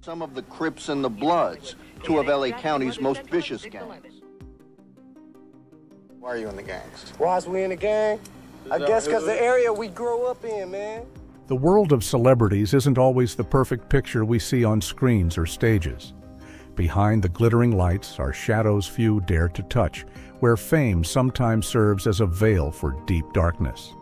Some of the Crips and the Bloods, two of LA County's most vicious gangs. Why are you in the gangs? Why is we in the gang? I guess because the area we grew up in, man. The world of celebrities isn't always the perfect picture we see on screens or stages. Behind the glittering lights are shadows few dare to touch, where fame sometimes serves as a veil for deep darkness.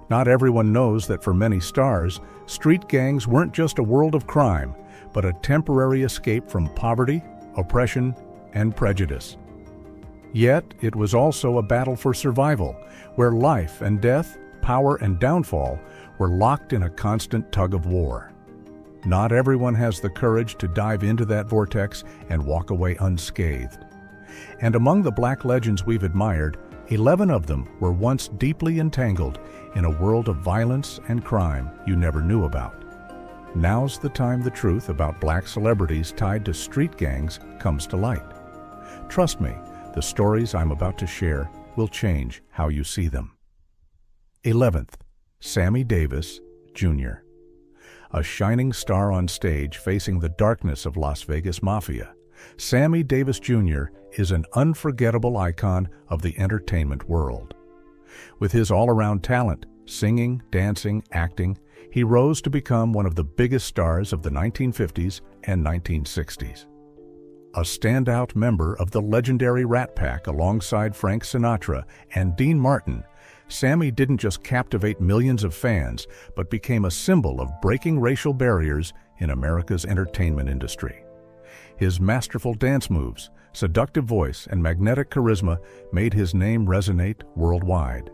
Not everyone knows that for many stars, street gangs weren't just a world of crime, but a temporary escape from poverty, oppression, and prejudice. Yet, it was also a battle for survival, where life and death, power and downfall were locked in a constant tug-of-war. Not everyone has the courage to dive into that vortex and walk away unscathed. And among the black legends we've admired, 11 of them were once deeply entangled in a world of violence and crime you never knew about. Now's the time the truth about black celebrities tied to street gangs comes to light. Trust me, the stories I'm about to share will change how you see them. 11th, Sammy Davis, Jr. A shining star on stage facing the darkness of Las Vegas Mafia, Sammy Davis Jr. is an unforgettable icon of the entertainment world. With his all-around talent, singing, dancing, acting, he rose to become one of the biggest stars of the 1950s and 1960s. A standout member of the legendary Rat Pack alongside Frank Sinatra and Dean Martin, Sammy didn't just captivate millions of fans, but became a symbol of breaking racial barriers in America's entertainment industry. His masterful dance moves, seductive voice, and magnetic charisma made his name resonate worldwide.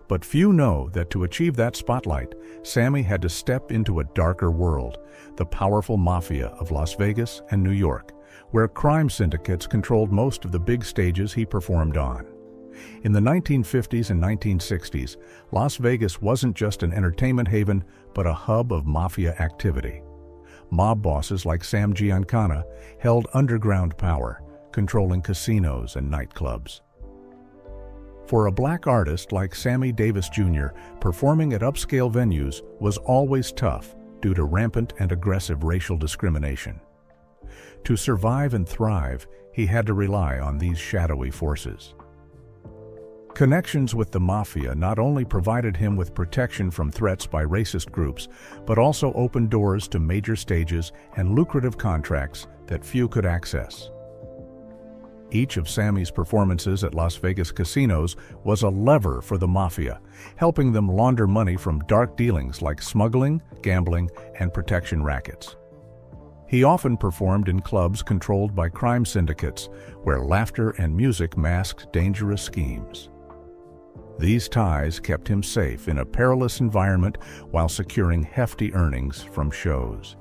But few know that to achieve that spotlight, Sammy had to step into a darker world, the powerful mafia of Las Vegas and New York, where crime syndicates controlled most of the big stages he performed on. In the 1950s and 1960s, Las Vegas wasn't just an entertainment haven, but a hub of mafia activity. Mob bosses like Sam Giancana held underground power, controlling casinos and nightclubs. For a black artist like Sammy Davis Jr., performing at upscale venues was always tough due to rampant and aggressive racial discrimination. To survive and thrive, he had to rely on these shadowy forces. Connections with the mafia not only provided him with protection from threats by racist groups, but also opened doors to major stages and lucrative contracts that few could access. Each of Sammy's performances at Las Vegas casinos was a lever for the mafia, helping them launder money from dark dealings like smuggling, gambling, and protection rackets. He often performed in clubs controlled by crime syndicates, where laughter and music masked dangerous schemes. These ties kept him safe in a perilous environment while securing hefty earnings from shows.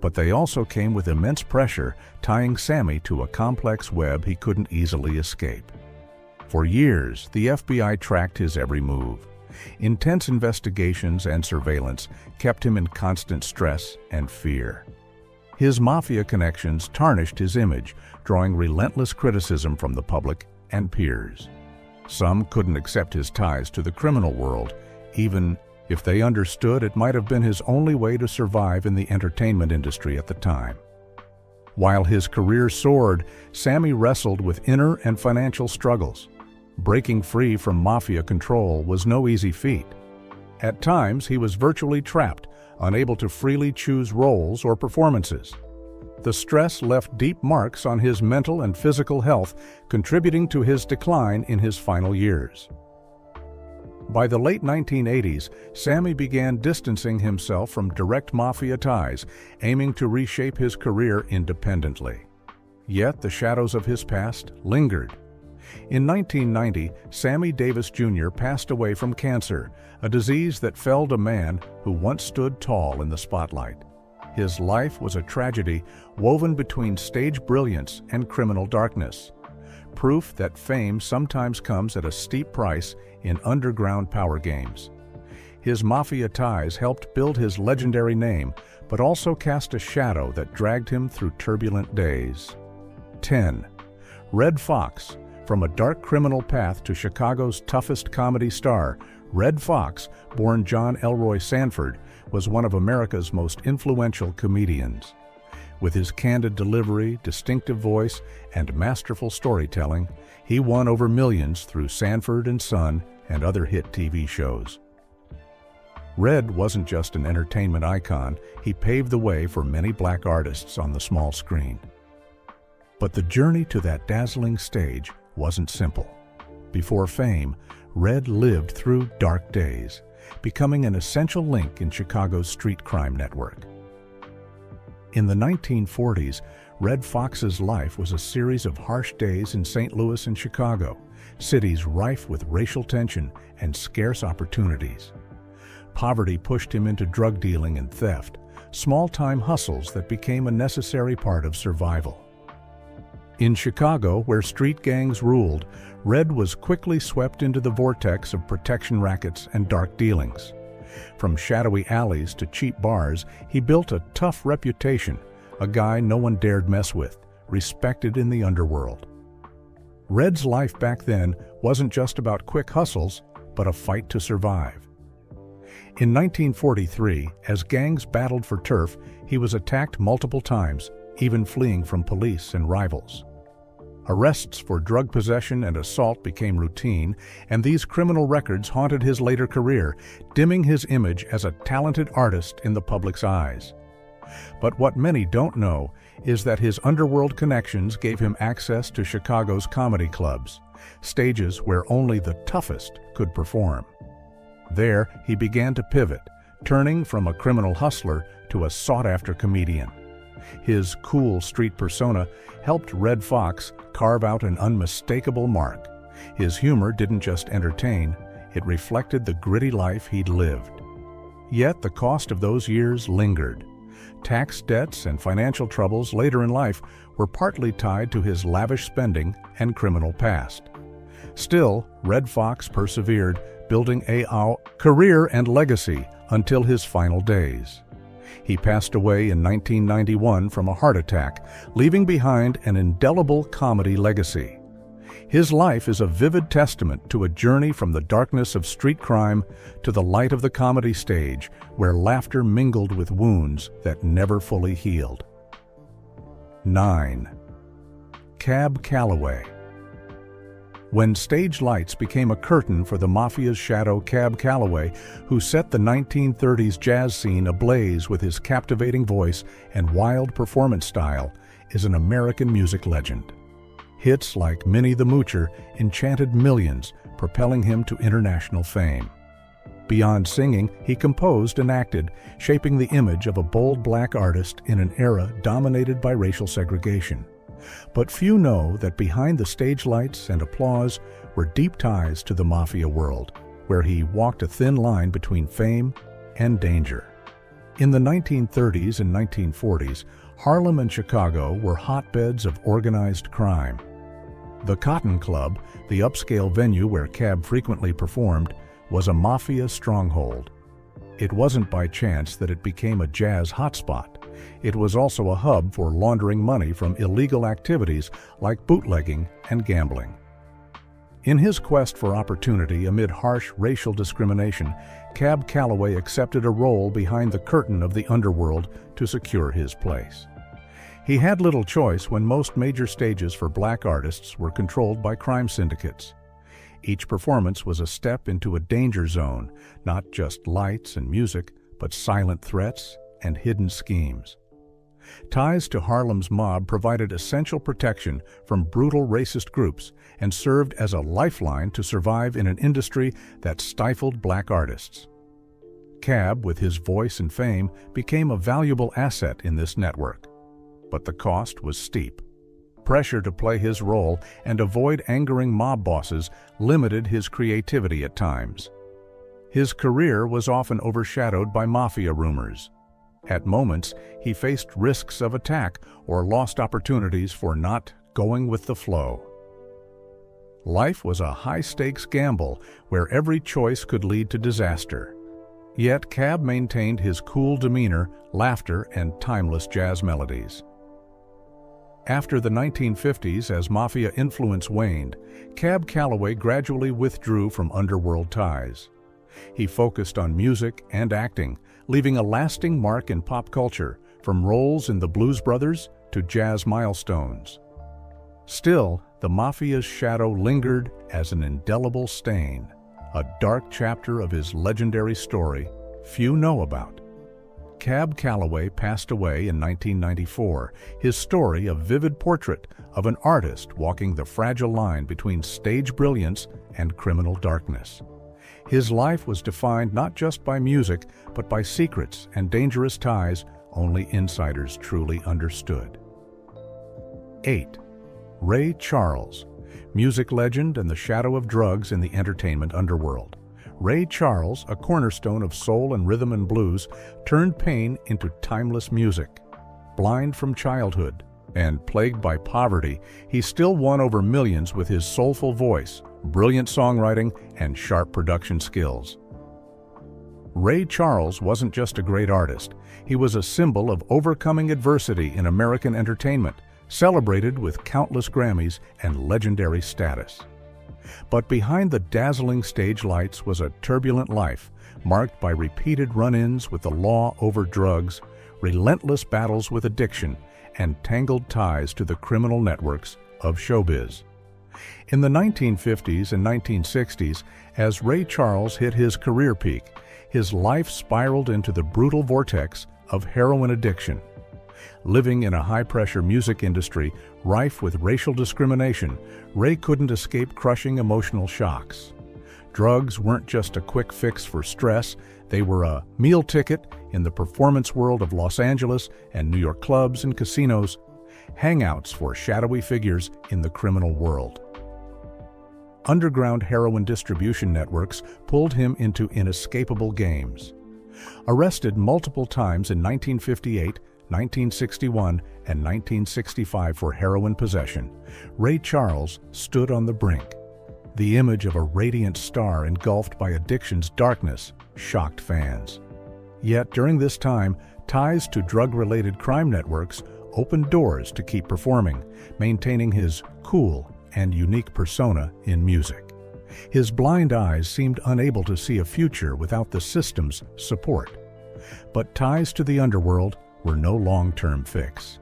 But they also came with immense pressure, tying Sammy to a complex web he couldn't easily escape. For years, the FBI tracked his every move. Intense investigations and surveillance kept him in constant stress and fear. His mafia connections tarnished his image, drawing relentless criticism from the public and peers. Some couldn't accept his ties to the criminal world, even if they understood it might have been his only way to survive in the entertainment industry at the time. While his career soared, Sammy wrestled with inner and financial struggles. Breaking free from mafia control was no easy feat. At times, he was virtually trapped, unable to freely choose roles or performances. The stress left deep marks on his mental and physical health, contributing to his decline in his final years. By the late 1980s, Sammy began distancing himself from direct mafia ties, aiming to reshape his career independently. Yet the shadows of his past lingered. In 1990, Sammy Davis Jr. passed away from cancer, a disease that felled a man who once stood tall in the spotlight. His life was a tragedy woven between stage brilliance and criminal darkness, proof that fame sometimes comes at a steep price in underground power games. His mafia ties helped build his legendary name, but also cast a shadow that dragged him through turbulent days. 10. Red Fox. From a dark criminal path to Chicago's toughest comedy star, Red Fox, born John Elroy Sanford, was one of America's most influential comedians. With his candid delivery, distinctive voice, and masterful storytelling, he won over millions through Sanford and Son and other hit TV shows. Red wasn't just an entertainment icon, he paved the way for many black artists on the small screen. But the journey to that dazzling stage wasn't simple. Before fame, Red lived through dark days, becoming an essential link in Chicago's street crime network. In the 1940s, Red Fox's life was a series of harsh days in St. Louis and Chicago, cities rife with racial tension and scarce opportunities. Poverty pushed him into drug dealing and theft, small-time hustles that became a necessary part of survival. In Chicago, where street gangs ruled, Red was quickly swept into the vortex of protection rackets and dark dealings. From shadowy alleys to cheap bars, he built a tough reputation, a guy no one dared mess with, respected in the underworld. Red's life back then wasn't just about quick hustles, but a fight to survive. In 1943, as gangs battled for turf, he was attacked multiple times, even fleeing from police and rivals. Arrests for drug possession and assault became routine, and these criminal records haunted his later career, dimming his image as a talented artist in the public's eyes. But what many don't know is that his underworld connections gave him access to Chicago's comedy clubs, stages where only the toughest could perform. There, he began to pivot, turning from a criminal hustler to a sought-after comedian. His cool street persona helped Red Fox carve out an unmistakable mark. His humor didn't just entertain, it reflected the gritty life he'd lived. Yet the cost of those years lingered. Tax debts and financial troubles later in life were partly tied to his lavish spending and criminal past. Still, Red Fox persevered, building a career and legacy until his final days. He passed away in 1991 from a heart attack, leaving behind an indelible comedy legacy. His life is a vivid testament to a journey from the darkness of street crime to the light of the comedy stage, where laughter mingled with wounds that never fully healed. 9. Cab Calloway. When stage lights became a curtain for the Mafia's shadow, Cab Calloway, who set the 1930s jazz scene ablaze with his captivating voice and wild performance style, is an American music legend. Hits like Minnie the Moocher enchanted millions, propelling him to international fame. Beyond singing, he composed and acted, shaping the image of a bold black artist in an era dominated by racial segregation. But few know that behind the stage lights and applause were deep ties to the Mafia world, where he walked a thin line between fame and danger. In the 1930s and 1940s, Harlem and Chicago were hotbeds of organized crime. The Cotton Club, the upscale venue where Cab frequently performed, was a Mafia stronghold. It wasn't by chance that it became a jazz hotspot. It was also a hub for laundering money from illegal activities like bootlegging and gambling. In his quest for opportunity amid harsh racial discrimination, Cab Calloway accepted a role behind the curtain of the underworld to secure his place. He had little choice when most major stages for black artists were controlled by crime syndicates. Each performance was a step into a danger zone, not just lights and music, but silent threats and hidden schemes. Ties to Harlem's mob provided essential protection from brutal racist groups and served as a lifeline to survive in an industry that stifled black artists. Cab, with his voice and fame, became a valuable asset in this network. But the cost was steep. Pressure to play his role and avoid angering mob bosses limited his creativity at times. His career was often overshadowed by Mafia rumors. At moments, he faced risks of attack or lost opportunities for not going with the flow. Life was a high-stakes gamble where every choice could lead to disaster. Yet Cab maintained his cool demeanor, laughter, and timeless jazz melodies. After the 1950s, as Mafia influence waned, Cab Calloway gradually withdrew from underworld ties. He focused on music and acting, leaving a lasting mark in pop culture, from roles in the Blues Brothers to jazz milestones. Still, the Mafia's shadow lingered as an indelible stain, a dark chapter of his legendary story few know about. Cab Calloway passed away in 1994, his story a vivid portrait of an artist walking the fragile line between stage brilliance and criminal darkness. His life was defined not just by music, but by secrets and dangerous ties only insiders truly understood. 8. Ray Charles, music legend and the shadow of drugs in the entertainment underworld. Ray Charles, a cornerstone of soul and rhythm and blues, turned pain into timeless music. Blind from childhood and plagued by poverty, he still won over millions with his soulful voice, brilliant songwriting, and sharp production skills. Ray Charles wasn't just a great artist, he was a symbol of overcoming adversity in American entertainment, celebrated with countless Grammys and legendary status. But behind the dazzling stage lights was a turbulent life, marked by repeated run-ins with the law over drugs, relentless battles with addiction, and tangled ties to the criminal networks of showbiz. In the 1950s and 1960s, as Ray Charles hit his career peak, his life spiraled into the brutal vortex of heroin addiction. Living in a high-pressure music industry rife with racial discrimination, Ray couldn't escape crushing emotional shocks. Drugs weren't just a quick fix for stress, they were a meal ticket in the performance world of Los Angeles and New York clubs and casinos, hangouts for shadowy figures in the criminal world. Underground heroin distribution networks pulled him into inescapable games. Arrested multiple times in 1958, 1961, and 1965 for heroin possession, Ray Charles stood on the brink. The image of a radiant star engulfed by addiction's darkness shocked fans. Yet during this time, ties to drug-related crime networks opened doors to keep performing, maintaining his cool and unique persona in music. His blind eyes seemed unable to see a future without the system's support. But ties to the underworld were no long-term fix.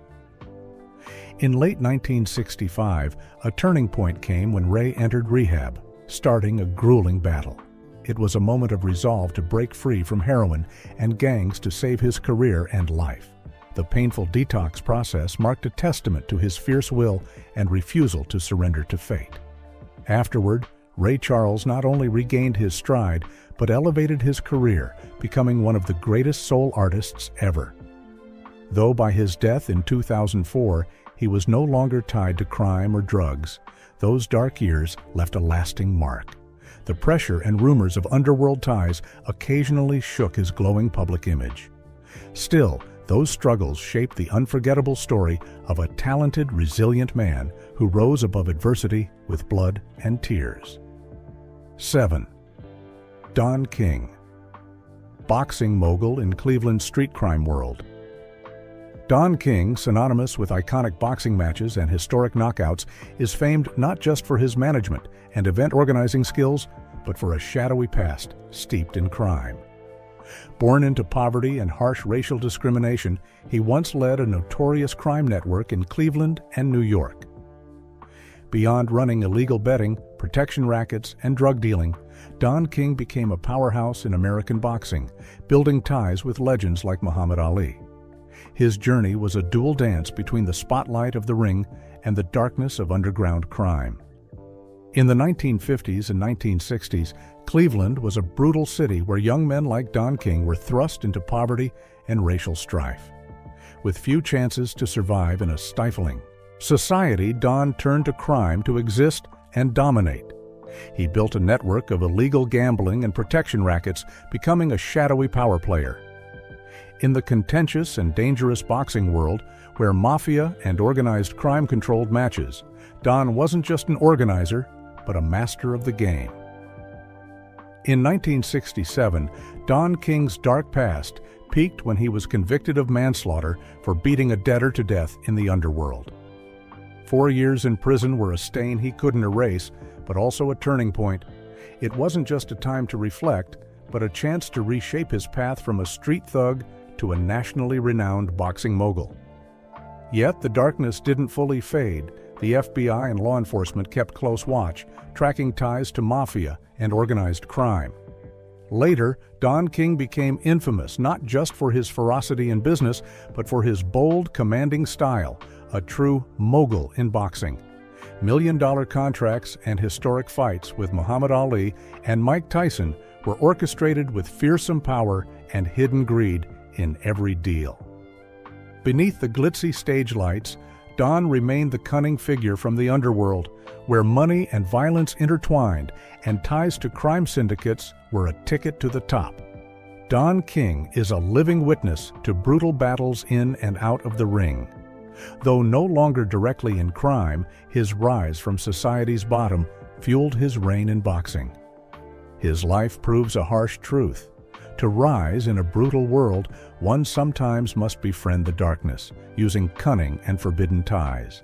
In late 1965, a turning point came when Ray entered rehab, starting a grueling battle. It was a moment of resolve to break free from heroin and gangs to save his career and life. The painful detox process marked a testament to his fierce will and refusal to surrender to fate. Afterward, Ray Charles not only regained his stride, but elevated his career, becoming one of the greatest soul artists ever. Though by his death in 2004, he was no longer tied to crime or drugs, those dark years left a lasting mark. The pressure and rumors of underworld ties occasionally shook his glowing public image. Still, those struggles shaped the unforgettable story of a talented, resilient man who rose above adversity with blood and tears. 7. Don King, boxing mogul in Cleveland's street crime world. Don King, synonymous with iconic boxing matches and historic knockouts, is famed not just for his management and event organizing skills, but for a shadowy past steeped in crime. Born into poverty and harsh racial discrimination, he once led a notorious crime network in Cleveland and New York. Beyond running illegal betting, protection rackets, and drug dealing, Don King became a powerhouse in American boxing, building ties with legends like Muhammad Ali. His journey was a dual dance between the spotlight of the ring and the darkness of underground crime. In the 1950s and 1960s, Cleveland was a brutal city where young men like Don King were thrust into poverty and racial strife. With few chances to survive in a stifling society, Don turned to crime to exist and dominate. He built a network of illegal gambling and protection rackets, becoming a shadowy power player. In the contentious and dangerous boxing world, where mafia and organized crime controlled matches, Don wasn't just an organizer, but a master of the game. In 1967, Don King's dark past peaked when he was convicted of manslaughter for beating a debtor to death in the underworld. 4 years in prison were a stain he couldn't erase, but also a turning point. It wasn't just a time to reflect, but a chance to reshape his path from a street thug to a nationally renowned boxing mogul. Yet the darkness didn't fully fade. The FBI and law enforcement kept close watch, tracking ties to mafia and organized crime. Later, Don King became infamous not just for his ferocity in business, but for his bold, commanding style, a true mogul in boxing. Million-dollar contracts and historic fights with Muhammad Ali and Mike Tyson were orchestrated with fearsome power and hidden greed in every deal. Beneath the glitzy stage lights, Don remained the cunning figure from the underworld, where money and violence intertwined and ties to crime syndicates were a ticket to the top. Don King is a living witness to brutal battles in and out of the ring. Though no longer directly in crime, his rise from society's bottom fueled his reign in boxing. His life proves a harsh truth. To rise in a brutal world, one sometimes must befriend the darkness, using cunning and forbidden ties.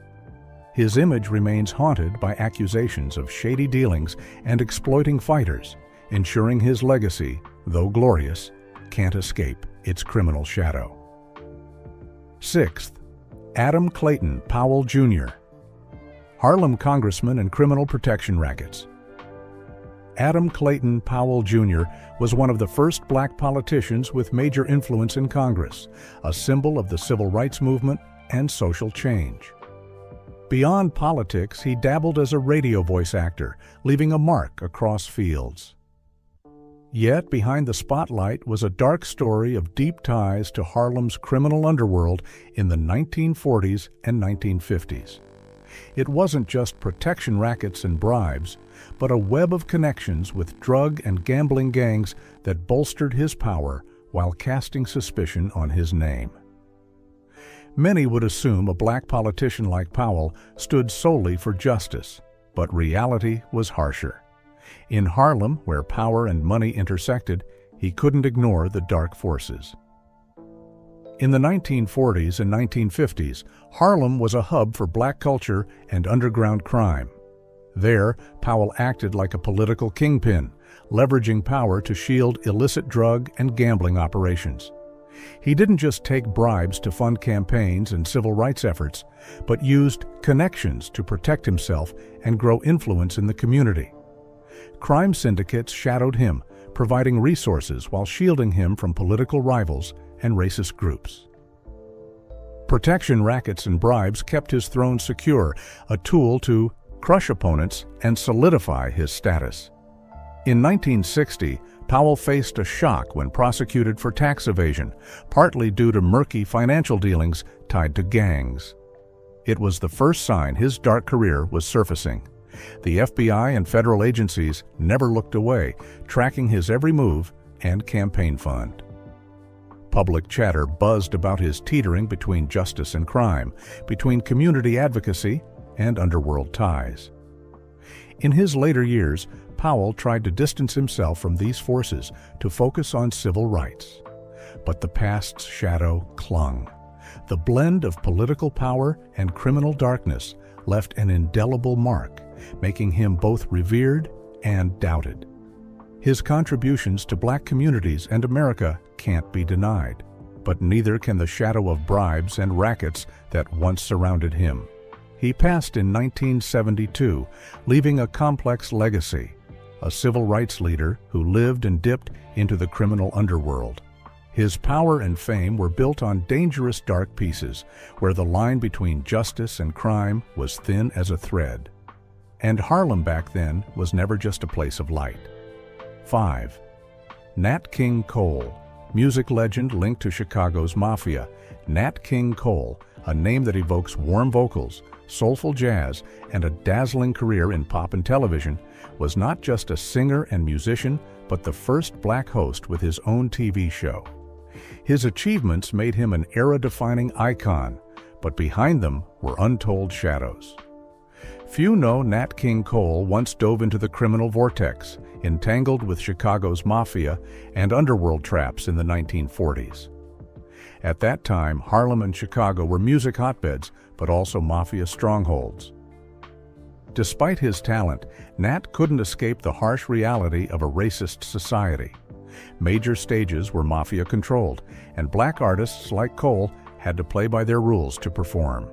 His image remains haunted by accusations of shady dealings and exploiting fighters, ensuring his legacy, though glorious, can't escape its criminal shadow. Sixth, Adam Clayton Powell, Jr., Harlem congressman and criminal protection rackets. Adam Clayton Powell, Jr. was one of the first black politicians with major influence in Congress, a symbol of the civil rights movement and social change. Beyond politics, he dabbled as a radio voice actor, leaving a mark across fields. Yet behind the spotlight was a dark story of deep ties to Harlem's criminal underworld in the 1940s and 1950s. It wasn't just protection rackets and bribes, but a web of connections with drug and gambling gangs that bolstered his power while casting suspicion on his name. Many would assume a black politician like Powell stood solely for justice, but reality was harsher. In Harlem, where power and money intersected, he couldn't ignore the dark forces. In the 1940s and 1950s, Harlem was a hub for black culture and underground crime. There, Powell acted like a political kingpin, leveraging power to shield illicit drug and gambling operations. He didn't just take bribes to fund campaigns and civil rights efforts, but used connections to protect himself and grow influence in the community. Crime syndicates shadowed him, providing resources while shielding him from political rivals and racist groups. Protection rackets and bribes kept his throne secure, a tool to crush opponents and solidify his status. In 1960, Powell faced a shock when prosecuted for tax evasion, partly due to murky financial dealings tied to gangs. It was the first sign his dark career was surfacing. The FBI and federal agencies never looked away, tracking his every move and campaign fund. Public chatter buzzed about his teetering between justice and crime, between community advocacy and underworld ties. In his later years, Powell tried to distance himself from these forces to focus on civil rights. But the past's shadow clung. The blend of political power and criminal darkness left an indelible mark, making him both revered and doubted. His contributions to black communities and America can't be denied, but neither can the shadow of bribes and rackets that once surrounded him. He passed in 1972, leaving a complex legacy, a civil rights leader who lived and dipped into the criminal underworld. His power and fame were built on dangerous dark pieces, where the line between justice and crime was thin as a thread. And Harlem back then was never just a place of light. 5. Nat King Cole, music legend linked to Chicago's mafia. Nat King Cole, a name that evokes warm vocals, soulful jazz, and a dazzling career in pop and television, was not just a singer and musician, but the first black host with his own TV show. His achievements made him an era-defining icon, but behind them were untold shadows. Few know Nat King Cole once dove into the criminal vortex, entangled with Chicago's mafia and underworld traps in the 1940s. At that time, Harlem and Chicago were music hotbeds, but also mafia strongholds. Despite his talent, Nat couldn't escape the harsh reality of a racist society. Major stages were mafia-controlled, and black artists like Cole had to play by their rules to perform.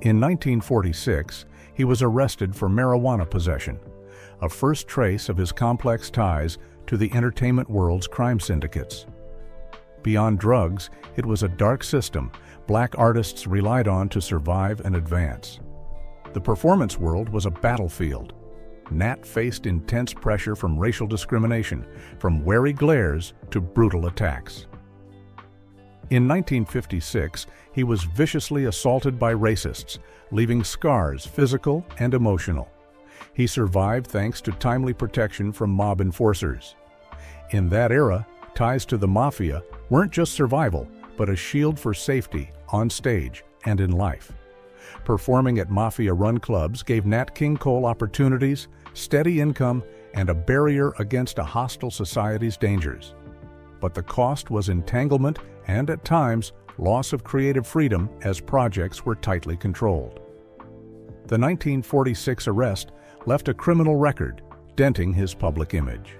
In 1946, he was arrested for marijuana possession, a first trace of his complex ties to the entertainment world's crime syndicates. Beyond drugs, it was a dark system black artists relied on to survive and advance. The performance world was a battlefield. Nat faced intense pressure from racial discrimination, from wary glares to brutal attacks. In 1956, he was viciously assaulted by racists, leaving scars, physical and emotional. He survived thanks to timely protection from mob enforcers. In that era, ties to the mafia weren't just survival, but a shield for safety on stage and in life. Performing at mafia-run clubs gave Nat King Cole opportunities, steady income, and a barrier against a hostile society's dangers. But the cost was entanglement and, at times, loss of creative freedom as projects were tightly controlled. The 1946 arrest left a criminal record, denting his public image.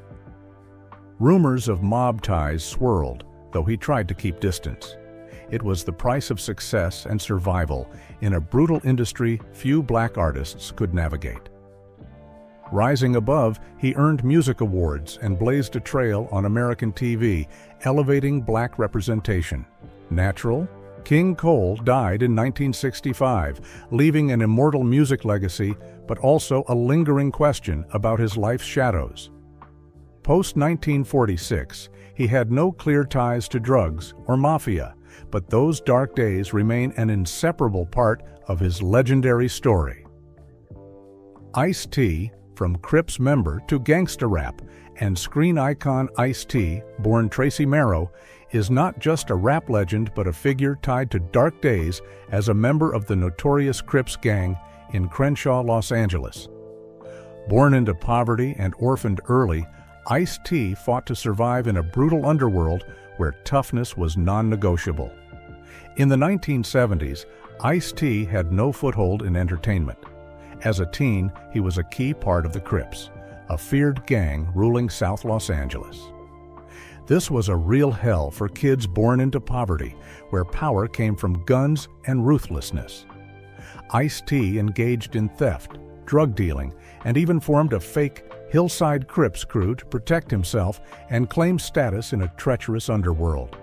Rumors of mob ties swirled, though he tried to keep distance. It was the price of success and survival in a brutal industry few black artists could navigate. Rising above, he earned music awards and blazed a trail on American TV, elevating black representation. Natural, King Cole died in 1965, leaving an immortal music legacy, but also a lingering question about his life's shadows. Post-1946, he had no clear ties to drugs or mafia, but those dark days remain an inseparable part of his legendary story. Ice-T, from Crips member to gangsta rap, and screen icon Ice-T, born Tracy Merrow, is not just a rap legend but a figure tied to dark days as a member of the notorious Crips gang in Crenshaw, Los Angeles. Born into poverty and orphaned early, Ice-T fought to survive in a brutal underworld where toughness was non-negotiable. In the 1970s, Ice-T had no foothold in entertainment. As a teen, he was a key part of the Crips, a feared gang ruling South Los Angeles. This was a real hell for kids born into poverty, where power came from guns and ruthlessness. Ice-T engaged in theft, drug dealing, and even formed a fake Hillside Crips crew to protect himself and claim status in a treacherous underworld.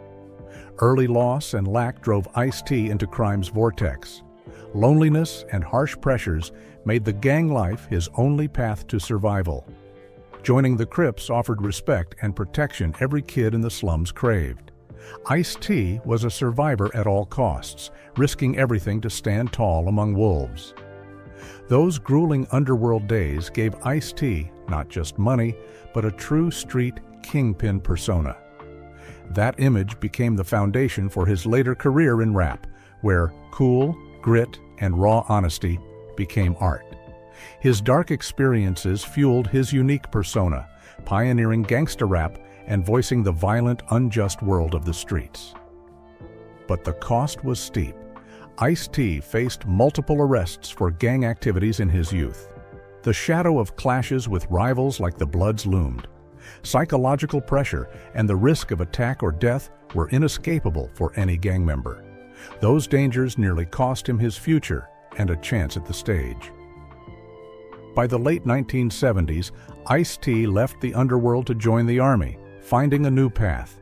Early loss and lack drove Ice-T into crime's vortex. Loneliness and harsh pressures made the gang life his only path to survival. Joining the Crips offered respect and protection every kid in the slums craved. Ice-T was a survivor at all costs, risking everything to stand tall among wolves. Those grueling underworld days gave Ice-T not just money, but a true street kingpin persona. That image became the foundation for his later career in rap, where cool, grit, and raw honesty became art. His dark experiences fueled his unique persona, pioneering gangsta rap and voicing the violent, unjust world of the streets. But the cost was steep. Ice-T faced multiple arrests for gang activities in his youth. The shadow of clashes with rivals like the Bloods loomed. Psychological pressure and the risk of attack or death were inescapable for any gang member. Those dangers nearly cost him his future and a chance at the stage. By the late 1970s, Ice-T left the underworld to join the Army, finding a new path.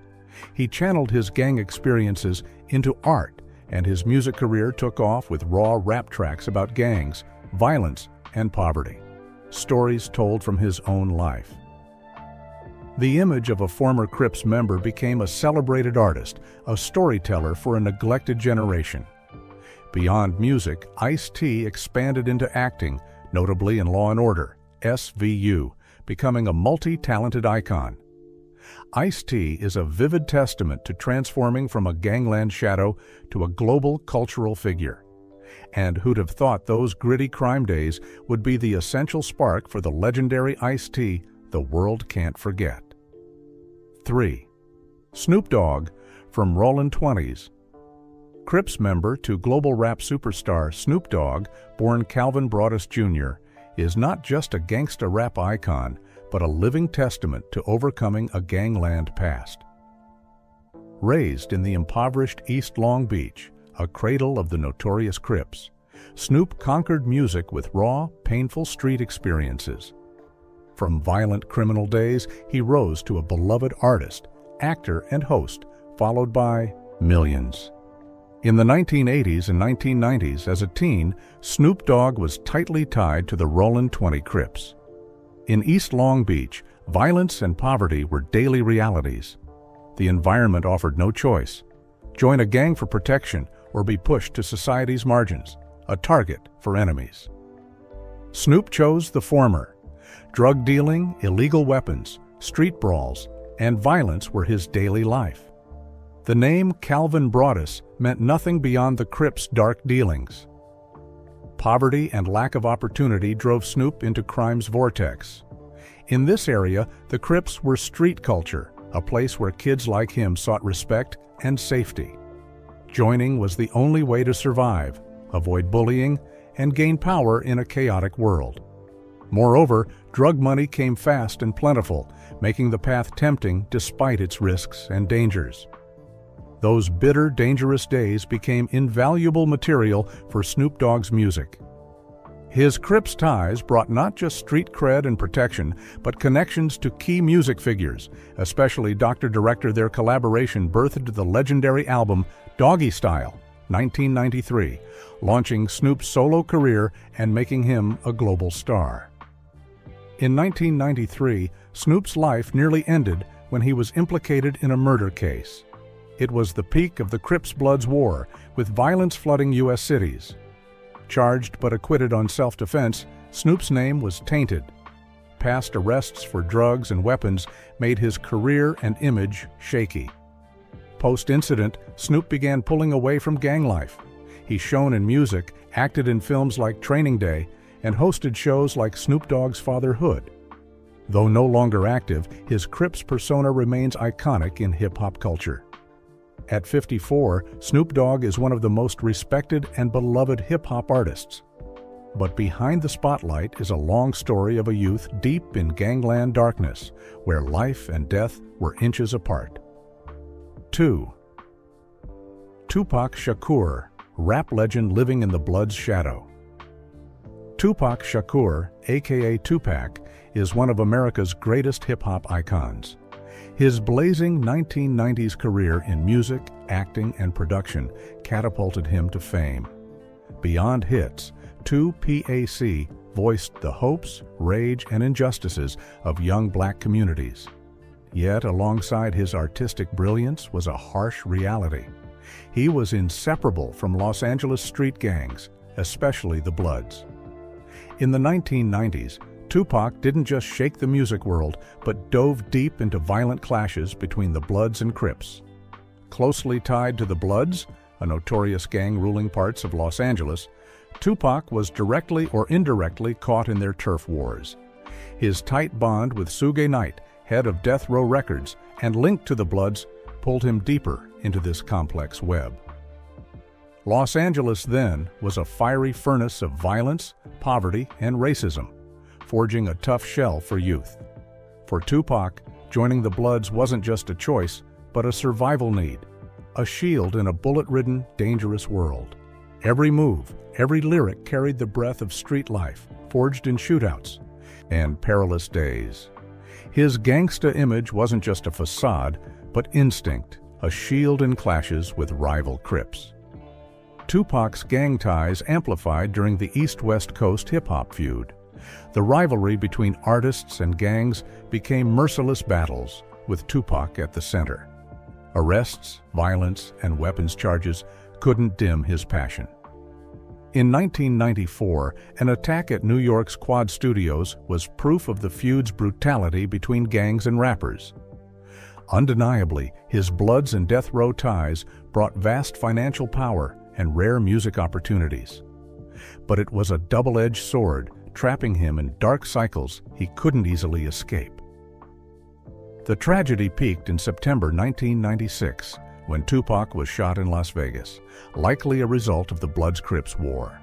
He channeled his gang experiences into art, and his music career took off with raw rap tracks about gangs, violence, and poverty. Stories told from his own life. The image of a former Crips member became a celebrated artist, a storyteller for a neglected generation. Beyond music, Ice-T expanded into acting, notably in Law & Order, SVU, becoming a multi-talented icon. Ice-T is a vivid testament to transforming from a gangland shadow to a global cultural figure. And who'd have thought those gritty crime days would be the essential spark for the legendary Ice-T the world can't forget. 3. Snoop Dogg, from Rollin' 20s. Crips member to global rap superstar Snoop Dogg, born Calvin Broadus Jr., is not just a gangsta rap icon, but a living testament to overcoming a gangland past. Raised in the impoverished East Long Beach, a cradle of the notorious Crips, Snoop conquered music with raw, painful street experiences. From violent criminal days, he rose to a beloved artist, actor, and host, followed by millions. In the 1980s and 1990s, as a teen, Snoop Dogg was tightly tied to the Rollin' 20 Crips. In East Long Beach, violence and poverty were daily realities. The environment offered no choice. Join a gang for protection or be pushed to society's margins, a target for enemies. Snoop chose the former. Drug dealing, illegal weapons, street brawls, and violence were his daily life. The name Calvin Broadus meant nothing beyond the Crips' dark dealings. Poverty and lack of opportunity drove Snoop into crime's vortex. In this area, the Crips were street culture, a place where kids like him sought respect and safety. Joining was the only way to survive, avoid bullying, and gain power in a chaotic world. Moreover, drug money came fast and plentiful, making the path tempting despite its risks and dangers. Those bitter, dangerous days became invaluable material for Snoop Dogg's music. His Crips ties brought not just street cred and protection, but connections to key music figures, especially Dr. Director. Their collaboration birthed the legendary album Doggy Style, 1993, launching Snoop's solo career and making him a global star. In 1993, Snoop's life nearly ended when he was implicated in a murder case. It was the peak of the Crips Bloods War, with violence flooding U.S. cities. Charged but acquitted on self-defense, Snoop's name was tainted. Past arrests for drugs and weapons made his career and image shaky. Post-incident, Snoop began pulling away from gang life. He shone in music, acted in films like Training Day, and hosted shows like Snoop Dogg's Fatherhood. Though no longer active, his Crips persona remains iconic in hip-hop culture. At 54, Snoop Dogg is one of the most respected and beloved hip-hop artists. But behind the spotlight is a long story of a youth deep in gangland darkness, where life and death were inches apart. 2. Tupac Shakur, rap legend living in the Blood's shadow. Tupac Shakur, aka Tupac, is one of America's greatest hip-hop icons. His blazing 1990s career in music, acting, and production catapulted him to fame. Beyond hits, 2PAC voiced the hopes, rage, and injustices of young black communities. Yet, alongside his artistic brilliance was a harsh reality. He was inseparable from Los Angeles street gangs, especially the Bloods. In the 1990s, Tupac didn't just shake the music world, but dove deep into violent clashes between the Bloods and Crips. Closely tied to the Bloods, a notorious gang ruling parts of Los Angeles, Tupac was directly or indirectly caught in their turf wars. His tight bond with Suge Knight, head of Death Row Records, and linked to the Bloods, pulled him deeper into this complex web. Los Angeles then was a fiery furnace of violence, poverty, and racism, forging a tough shell for youth. For Tupac, joining the Bloods wasn't just a choice, but a survival need, a shield in a bullet-ridden, dangerous world. Every move, every lyric carried the breath of street life, forged in shootouts and perilous days. His gangsta image wasn't just a facade, but instinct, a shield in clashes with rival Crips. Tupac's gang ties amplified during the East-West Coast hip-hop feud. The rivalry between artists and gangs became merciless battles, with Tupac at the center. Arrests, violence, and weapons charges couldn't dim his passion. In 1994, an attack at New York's Quad Studios was proof of the feud's brutality between gangs and rappers. Undeniably, his Bloods and Death Row ties brought vast financial power and rare music opportunities. But it was a double-edged sword, trapping him in dark cycles he couldn't easily escape. The tragedy peaked in September 1996, when Tupac was shot in Las Vegas, likely a result of the Bloods-Crips war.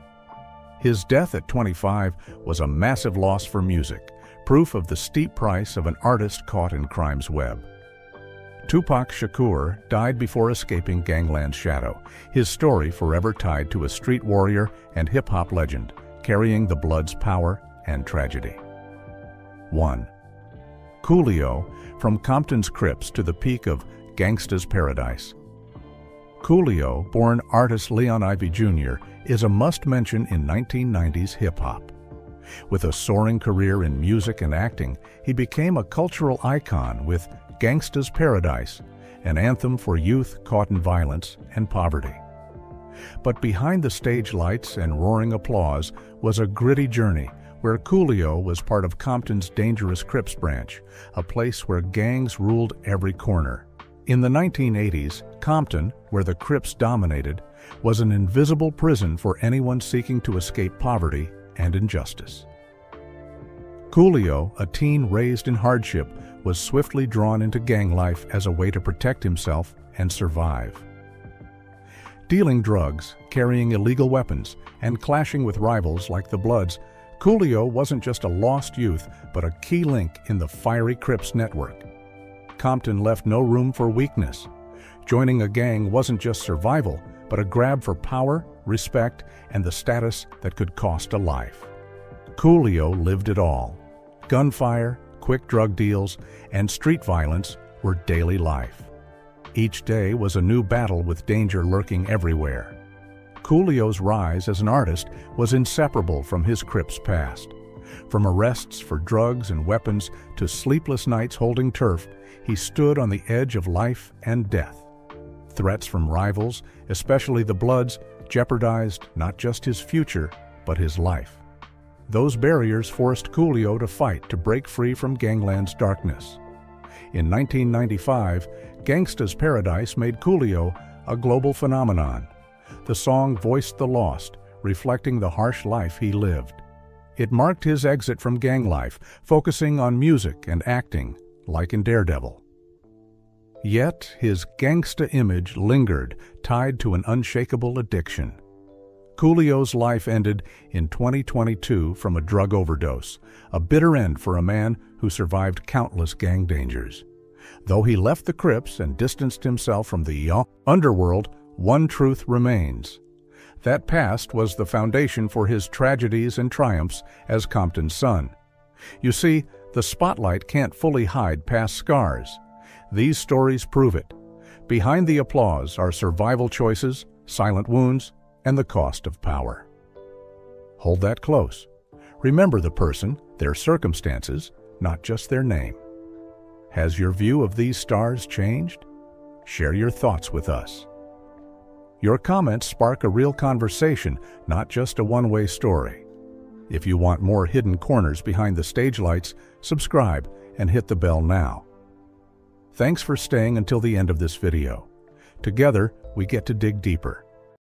His death at 25 was a massive loss for music, proof of the steep price of an artist caught in crime's web. Tupac Shakur died before escaping gangland's shadow, his story forever tied to a street warrior and hip-hop legend, carrying the Blood's power and tragedy. 1. Coolio, from Compton's Crips to the peak of Gangsta's Paradise. Coolio, born artist Leon Ivy Jr., is a must-mention in 1990s hip-hop. With a soaring career in music and acting, he became a cultural icon with Gangsta's Paradise, an anthem for youth caught in violence and poverty. But behind the stage lights and roaring applause was a gritty journey where Coolio was part of Compton's dangerous Crips branch, a place where gangs ruled every corner. In the 1980s, Compton, where the Crips dominated, was an invisible prison for anyone seeking to escape poverty and injustice. Coolio, a teen raised in hardship, was swiftly drawn into gang life as a way to protect himself and survive. Dealing drugs, carrying illegal weapons, and clashing with rivals like the Bloods, Coolio wasn't just a lost youth, but a key link in the fiery Crips network. Compton left no room for weakness. Joining a gang wasn't just survival, but a grab for power, respect, and the status that could cost a life. Coolio lived it all. Gunfire, quick drug deals, and street violence were daily life. Each day was a new battle with danger lurking everywhere. Coolio's rise as an artist was inseparable from his Crips past. From arrests for drugs and weapons to sleepless nights holding turf, he stood on the edge of life and death. Threats from rivals, especially the Bloods, jeopardized not just his future, but his life. Those barriers forced Coolio to fight to break free from gangland's darkness. In 1995, Gangsta's Paradise made Coolio a global phenomenon. The song voiced the lost, reflecting the harsh life he lived. It marked his exit from gang life, focusing on music and acting, like in Daredevil. Yet his gangsta image lingered, tied to an unshakable addiction. Coolio's life ended in 2022 from a drug overdose, a bitter end for a man who survived countless gang dangers. Though he left the Crips and distanced himself from the underworld, one truth remains. That past was the foundation for his tragedies and triumphs as Compton's son. You see, the spotlight can't fully hide past scars. These stories prove it. Behind the applause are survival choices, silent wounds, and the cost of power. Hold that close. Remember the person, their circumstances, not just their name. Has your view of these stars changed? Share your thoughts with us. Your comments spark a real conversation, not just a one-way story. If you want more hidden corners behind the stage lights, subscribe and hit the bell now. Thanks for staying until the end of this video. Together, we get to dig deeper.